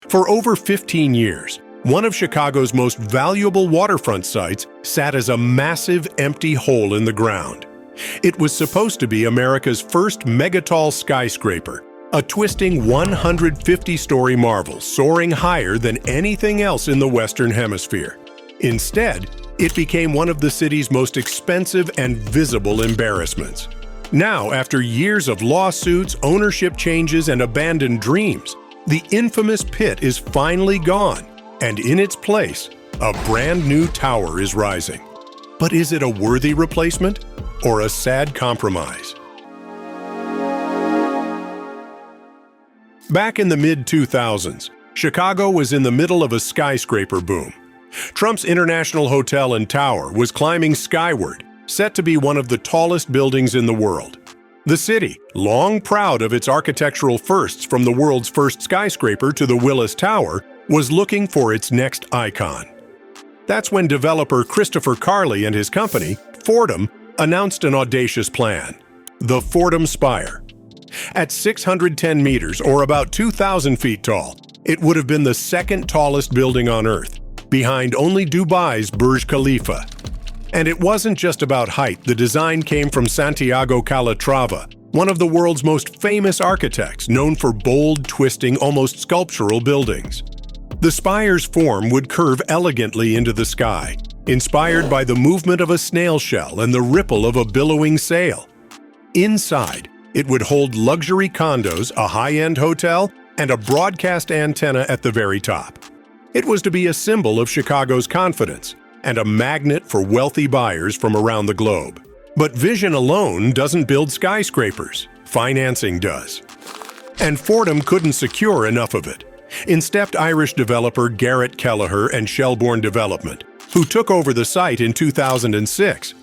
For over 15 years, one of Chicago's most valuable waterfront sites sat as a massive empty hole in the ground. It was supposed to be America's first megatall skyscraper, a twisting 150-story marvel soaring higher than anything else in the Western Hemisphere. Instead, it became one of the city's most expensive and visible embarrassments. Now, after years of lawsuits, ownership changes, and abandoned dreams, the infamous pit is finally gone, and in its place, a brand new tower is rising. But is it a worthy replacement or a sad compromise? Back in the mid-2000s, Chicago was in the middle of a skyscraper boom. Trump's International Hotel and Tower was climbing skyward, set to be one of the tallest buildings in the world. The city, long proud of its architectural firsts from the world's first skyscraper to the Willis Tower, was looking for its next icon. That's when developer Christopher Carley and his company, Fordham, announced an audacious plan: the Fordham Spire. At 610 meters, or about 2,000 feet tall, it would have been the second tallest building on Earth, behind only Dubai's Burj Khalifa. And it wasn't just about height. The design came from Santiago Calatrava, one of the world's most famous architects, known for bold, twisting, almost sculptural buildings. The spire's form would curve elegantly into the sky, inspired by the movement of a snail shell and the ripple of a billowing sail. Inside, it would hold luxury condos, a high-end hotel, and a broadcast antenna at the very top. It was to be a symbol of Chicago's confidence and a magnet for wealthy buyers from around the globe. But vision alone doesn't build skyscrapers. Financing does. And Fordham couldn't secure enough of it. In stepped Irish developer Garrett Kelleher and Shelbourne Development, who took over the site in 2006.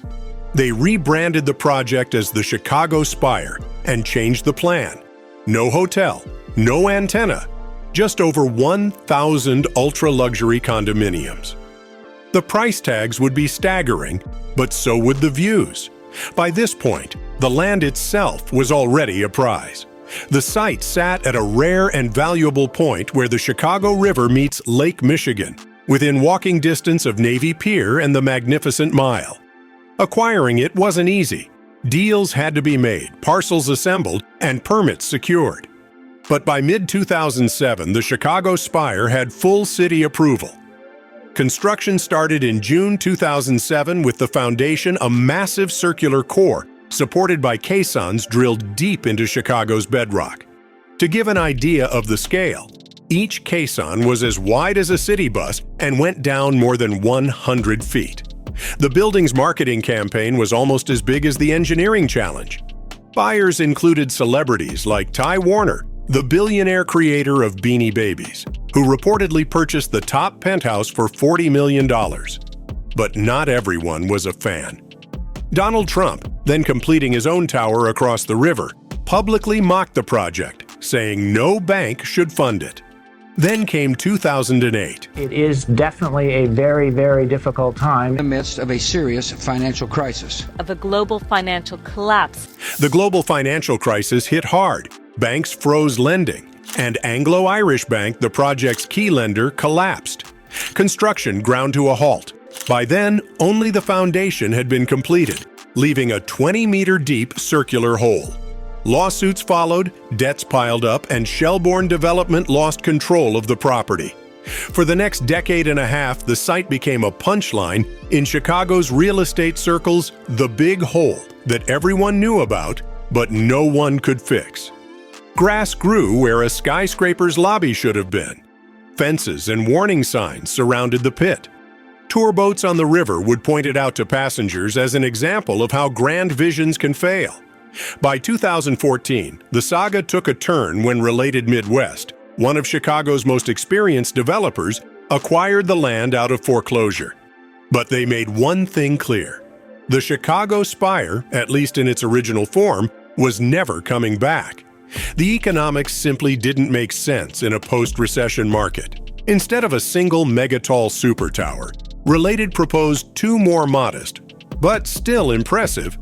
They rebranded the project as the Chicago Spire and changed the plan. No hotel, no antenna, just over 1,000 ultra-luxury condominiums. The price tags would be staggering, but so would the views. By this point, the land itself was already a prize. The site sat at a rare and valuable point where the Chicago River meets Lake Michigan, within walking distance of Navy Pier and the Magnificent Mile. Acquiring it wasn't easy. Deals had to be made, parcels assembled, and permits secured. But by mid-2007, the Chicago Spire had full city approval. Construction started in June 2007 with the foundation, a massive circular core supported by caissons drilled deep into Chicago's bedrock. To give an idea of the scale, each caisson was as wide as a city bus and went down more than 100 feet. The building's marketing campaign was almost as big as the engineering challenge. Buyers included celebrities like Ty Warner, the billionaire creator of Beanie Babies, who reportedly purchased the top penthouse for $40 million. But not everyone was a fan. Donald Trump, then completing his own tower across the river, publicly mocked the project, saying no bank should fund it. Then came 2008. It is definitely a very, very difficult time. In the midst of a serious financial crisis. Of a global financial collapse. The global financial crisis hit hard. Banks froze lending, and Anglo-Irish Bank, the project's key lender, collapsed. Construction ground to a halt. By then, only the foundation had been completed, leaving a 20-meter-deep circular hole. Lawsuits followed, debts piled up, and Shelbourne Development lost control of the property. For the next decade and a half, the site became a punchline in Chicago's real estate circles, the big hole that everyone knew about, but no one could fix. Grass grew where a skyscraper's lobby should have been. Fences and warning signs surrounded the pit. Tour boats on the river would point it out to passengers as an example of how grand visions can fail. By 2014, the saga took a turn when Related Midwest, one of Chicago's most experienced developers, acquired the land out of foreclosure. But they made one thing clear. The Chicago Spire, at least in its original form, was never coming back. The economics simply didn't make sense in a post-recession market. Instead of a single megatall super tower, Related proposed two more modest, but still impressive,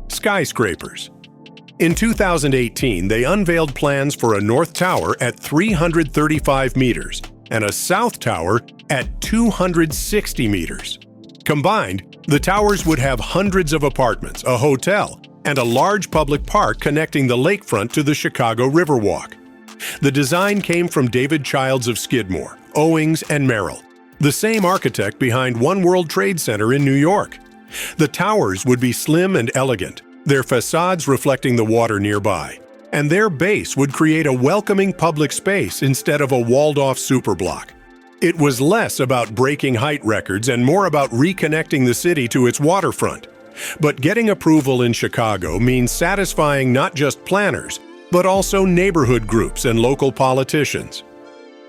skyscrapers. In 2018, they unveiled plans for a north tower at 335 meters, and a south tower at 260 meters. Combined, the towers would have hundreds of apartments, a hotel, and a large public park connecting the lakefront to the Chicago Riverwalk. The design came from David Childs of Skidmore, Owings, and Merrill, the same architect behind One World Trade Center in New York. The towers would be slim and elegant, their facades reflecting the water nearby, and their base would create a welcoming public space instead of a walled-off superblock. It was less about breaking height records and more about reconnecting the city to its waterfront. But getting approval in Chicago means satisfying not just planners, but also neighborhood groups and local politicians.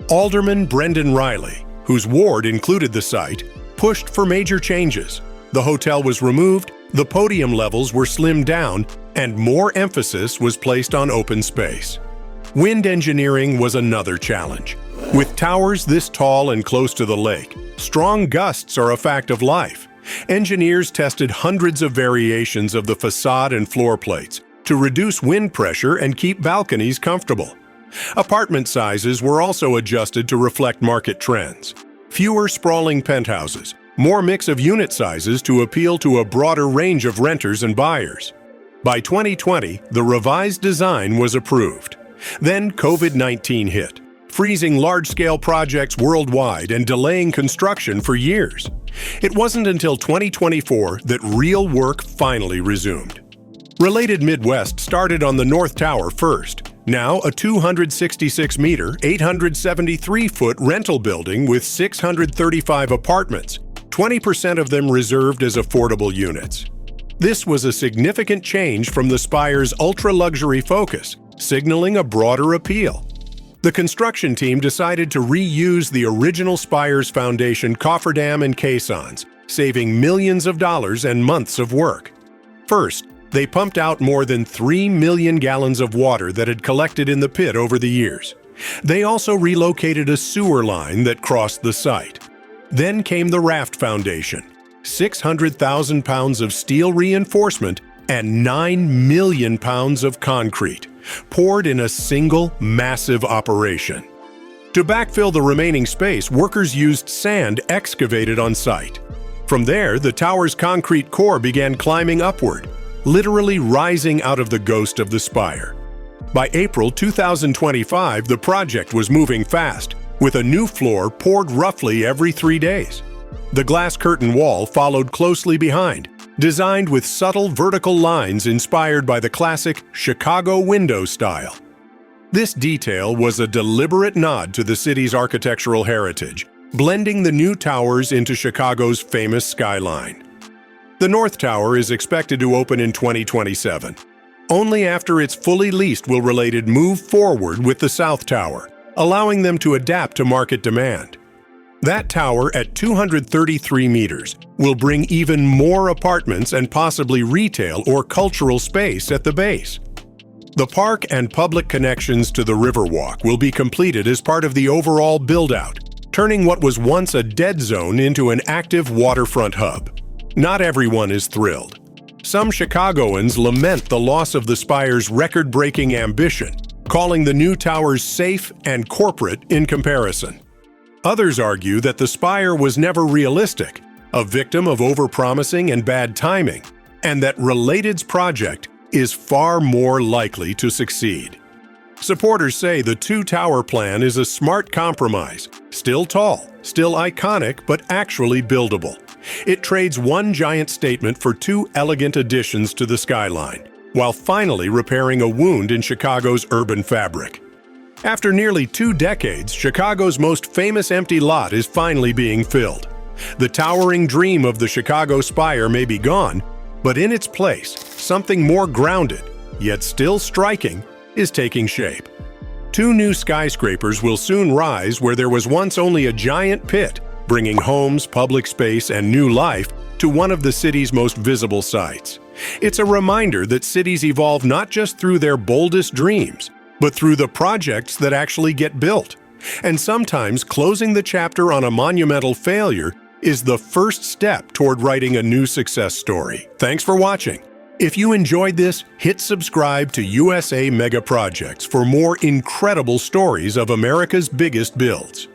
Alderman Brendan Riley, whose ward included the site, pushed for major changes. The hotel was removed, the podium levels were slimmed down, and more emphasis was placed on open space. Wind engineering was another challenge. With towers this tall and close to the lake, strong gusts are a fact of life. Engineers tested hundreds of variations of the facade and floor plates to reduce wind pressure and keep balconies comfortable. Apartment sizes were also adjusted to reflect market trends. Fewer sprawling penthouses, more mix of unit sizes to appeal to a broader range of renters and buyers. By 2020, the revised design was approved. Then COVID-19 hit, freezing large-scale projects worldwide and delaying construction for years. It wasn't until 2024 that real work finally resumed. Related Midwest started on the North Tower first, now a 266-meter, 873-foot rental building with 635 apartments, 20% of them reserved as affordable units. This was a significant change from the Spire's ultra-luxury focus, signaling a broader appeal. The construction team decided to reuse the original Spire's foundation cofferdam and caissons, saving millions of dollars and months of work. First, they pumped out more than 3 million gallons of water that had collected in the pit over the years. They also relocated a sewer line that crossed the site. Then came the raft foundation, 600,000 pounds of steel reinforcement and 9 million pounds of concrete, poured in a single massive operation. To backfill the remaining space, workers used sand excavated on site. From there, the tower's concrete core began climbing upward, literally rising out of the ghost of the spire. By April 2025, the project was moving fast, with a new floor poured roughly every 3 days. The glass curtain wall followed closely behind, designed with subtle vertical lines inspired by the classic Chicago window style. This detail was a deliberate nod to the city's architectural heritage, blending the new towers into Chicago's famous skyline. The North Tower is expected to open in 2027. Only after it's fully leased will Related move forward with the South Tower, allowing them to adapt to market demand. That tower at 233 meters will bring even more apartments and possibly retail or cultural space at the base. The park and public connections to the Riverwalk will be completed as part of the overall build-out, turning what was once a dead zone into an active waterfront hub. Not everyone is thrilled. Some Chicagoans lament the loss of the Spire's record-breaking ambition, calling the new towers safe and corporate in comparison. Others argue that the Spire was never realistic, a victim of overpromising and bad timing, and that Related's project is far more likely to succeed. Supporters say the two-tower plan is a smart compromise, still tall, still iconic, but actually buildable. It trades one giant statement for two elegant additions to the skyline, while finally repairing a wound in Chicago's urban fabric. After nearly 2 decades, Chicago's most famous empty lot is finally being filled. The towering dream of the Chicago Spire may be gone, but in its place, something more grounded, yet still striking, is taking shape. 2 new skyscrapers will soon rise where there was once only a giant pit, bringing homes, public space, and new life to one of the city's most visible sites. It's a reminder that cities evolve not just through their boldest dreams, but through the projects that actually get built. And sometimes closing the chapter on a monumental failure is the first step toward writing a new success story. Thanks for watching. If you enjoyed this, hit subscribe to USA Mega Projects for more incredible stories of America's biggest builds.